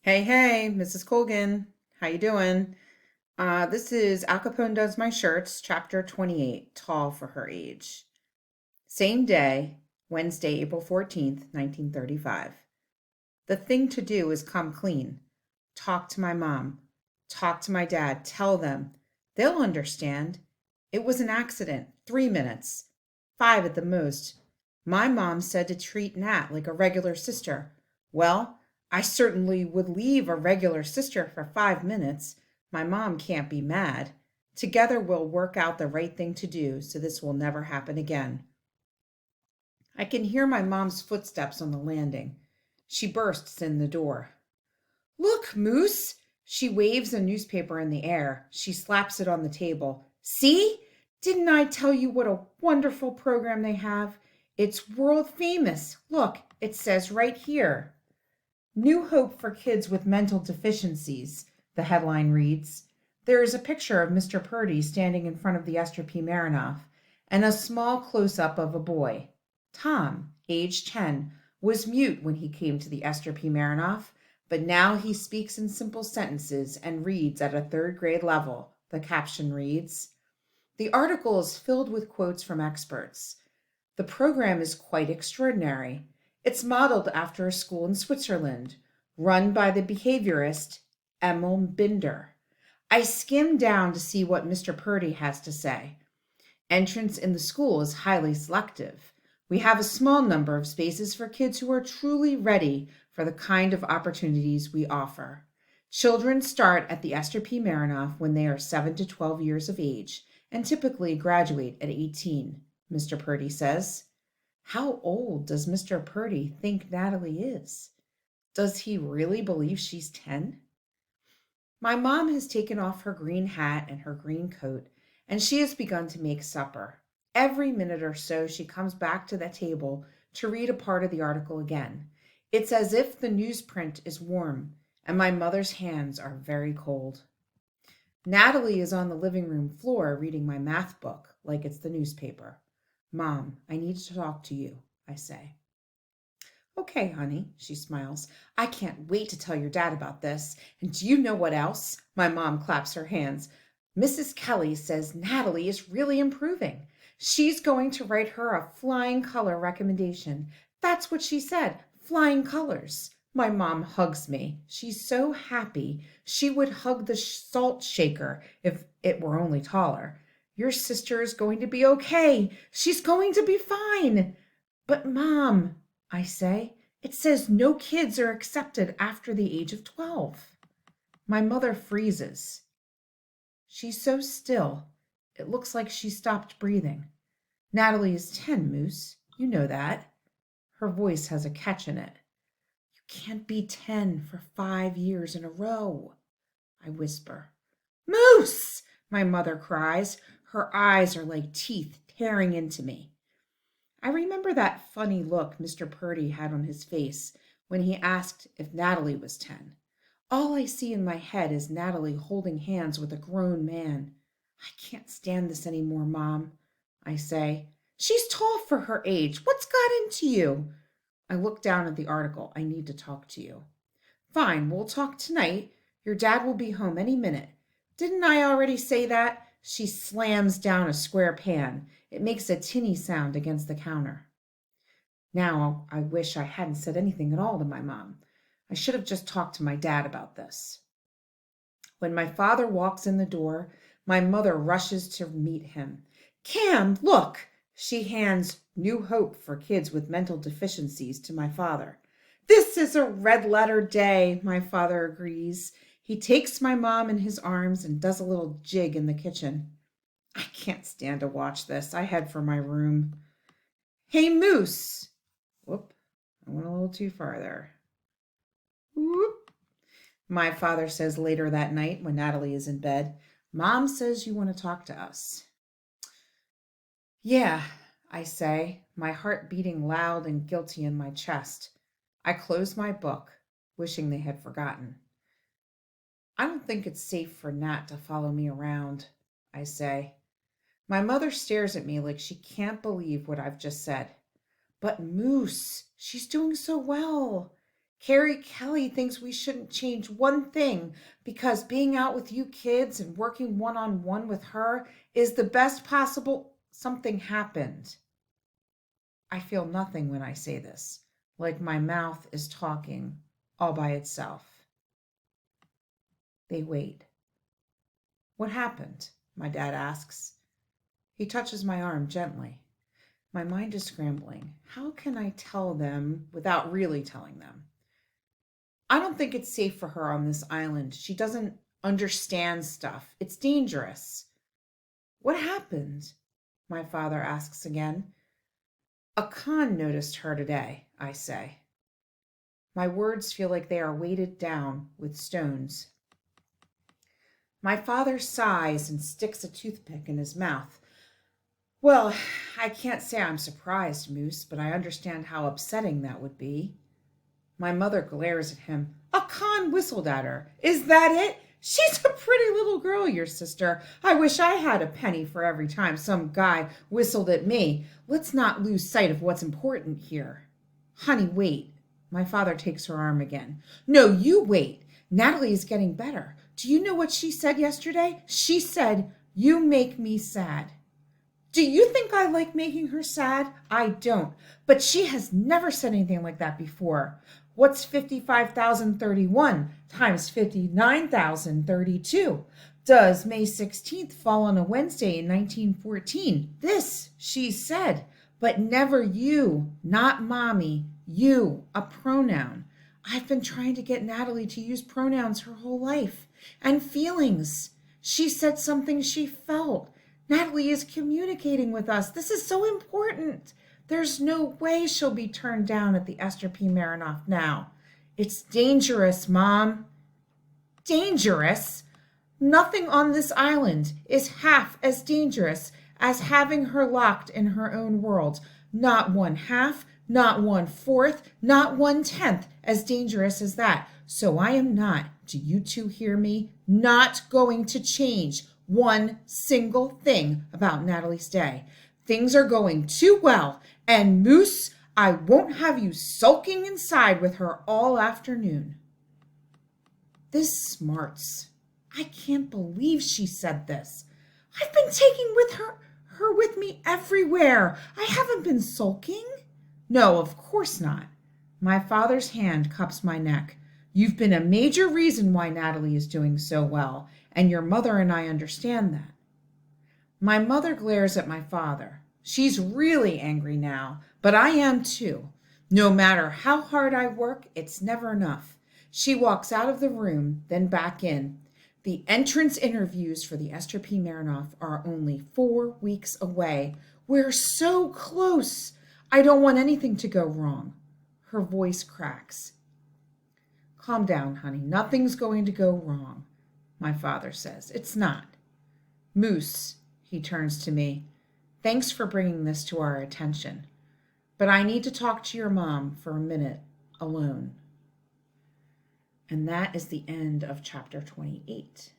Hey, Mrs. Colgan. How you doing? This is Al Capone Does My Shirts, chapter 28, Tall for Her Age. Same day, Wednesday, April 14th, 1935. The thing to do is come clean. Talk to my mom. Talk to my dad. Tell them. They'll understand. It was an accident. 3 minutes. 5 at the most. My mom said to treat Nat like a regular sister. Well, I certainly would leave a regular sister for 5 minutes. My mom can't be mad. Together we'll work out the right thing to do so this will never happen again. I can hear my mom's footsteps on the landing. She bursts in the door. Look, Moose! She waves a newspaper in the air. She slaps it on the table. See? Didn't I tell you what a wonderful program they have? It's world famous. Look, it says right here. New Hope for Kids with Mental Deficiencies, the headline reads. There is a picture of Mr. Purdy standing in front of the Esther P. Marinoff and a small close-up of a boy. Tom, age 10, was mute when he came to the Esther P. Marinoff, but now he speaks in simple sentences and reads at a third-grade level. The caption reads, the article is filled with quotes from experts. The program is quite extraordinary. It's modeled after a school in Switzerland, run by the behaviorist Emil Binder. I skimmed down to see what Mr. Purdy has to say. Entrance in the school is highly selective. We have a small number of spaces for kids who are truly ready for the kind of opportunities we offer. Children start at the Esther P. Marinoff when they are 7 to 12 years of age and typically graduate at 18, Mr. Purdy says. How old does Mr. Purdy think Natalie is? Does he really believe she's 10? My mom has taken off her green hat and her green coat, and she has begun to make supper. Every minute or so, she comes back to the table to read a part of the article again. It's as if the newsprint is warm, and my mother's hands are very cold. Natalie is on the living room floor reading my math book like it's the newspaper. Mom, I need to talk to you, I say. Okay, honey, she smiles. I can't wait to tell your dad about this. And do you know what else? My mom claps her hands. Mrs. Kelly says Natalie is really improving. She's going to write her a flying color recommendation. That's what she said, flying colors. My mom hugs me. She's so happy. She would hug the salt shaker if it were only taller. Your sister is going to be okay. She's going to be fine. But, Mom, I say, it says no kids are accepted after the age of 12. My mother freezes. She's so still, it looks like she stopped breathing. Natalie is 10, Moose. You know that. Her voice has a catch in it. You can't be 10 for 5 years in a row, I whisper. Moose! My mother cries. Her eyes are like teeth tearing into me. I remember that funny look Mr. Purdy had on his face when he asked if Natalie was 10. All I see in my head is Natalie holding hands with a grown man. I can't stand this anymore, Mom, I say. She's tall for her age. What's got into you? I look down at the article. I need to talk to you. Fine, we'll talk tonight. Your dad will be home any minute. Didn't I already say that? She slams down a square pan. It makes a tinny sound against the counter. Now I wish I hadn't said anything at all to my mom. I should have just talked to my dad about this. When my father walks in the door, my mother rushes to meet him. Cam, look! She hands New Hope for Kids with Mental Deficiencies to my father. This is a red letter day, my father agrees. He takes my mom in his arms and does a little jig in the kitchen. I can't stand to watch this. I head for my room. Hey, Moose! Whoop, I went a little too far there. Whoop. My father says later that night when Natalie is in bed, Mom says you want to talk to us. Yeah, I say, my heart beating loud and guilty in my chest. I close my book, wishing they had forgotten. I don't think it's safe for Nat to follow me around, I say. My mother stares at me like she can't believe what I've just said. But Moose, she's doing so well. Carrie Kelly thinks we shouldn't change one thing because being out with you kids and working one-on-one with her is the best possible. Something happened. I feel nothing when I say this, like my mouth is talking all by itself. They wait. What happened? My dad asks. He touches my arm gently. My mind is scrambling. How can I tell them without really telling them? I don't think it's safe for her on this island. She doesn't understand stuff. It's dangerous. What happened? My father asks again. A Khan noticed her today, I say. My words feel like they are weighted down with stones. My father sighs and sticks a toothpick in his mouth. Well, I can't say I'm surprised, Moose, but I understand how upsetting that would be. My mother glares at him. A Khan whistled at her. Is that it? She's a pretty little girl, your sister. I wish I had a penny for every time some guy whistled at me. Let's not lose sight of what's important here. Honey, wait. My father takes her arm again. No, you wait. Natalie is getting better. Do you know what she said yesterday? She said, "You make me sad." Do you think I like making her sad? I don't. But she has never said anything like that before. What's 55,031 times 59,032? Does May 16th fall on a Wednesday in 1914? This, she said, but never you, not mommy, you, a pronoun. I've been trying to get Natalie to use pronouns her whole life. And feelings. She said something she felt. Natalie is communicating with us. This is so important. There's no way she'll be turned down at the Esther P. Marinoff now. It's dangerous, Mom. Dangerous? Nothing on this island is half as dangerous as having her locked in her own world. Not 1/2, not 1/4, not 1/10 as dangerous as that. So I am not, do you two hear me, not going to change one single thing about Natalie's day. Things are going too well, and Moose, I won't have you sulking inside with her all afternoon. This smarts. I can't believe she said this. I've been taking her with me everywhere. I haven't been sulking. No, of course not. My father's hand cups my neck. You've been a major reason why Natalie is doing so well, and your mother and I understand that. My mother glares at my father. She's really angry now, but I am too. No matter how hard I work, it's never enough. She walks out of the room, then back in. The entrance interviews for the Esther P. Marinoff are only 4 weeks away. We're so close. I don't want anything to go wrong. Her voice cracks. Calm down, honey. Nothing's going to go wrong, my father says. It's not. Moose, he turns to me. Thanks for bringing this to our attention. But I need to talk to your mom for a minute alone. And that is the end of chapter 28.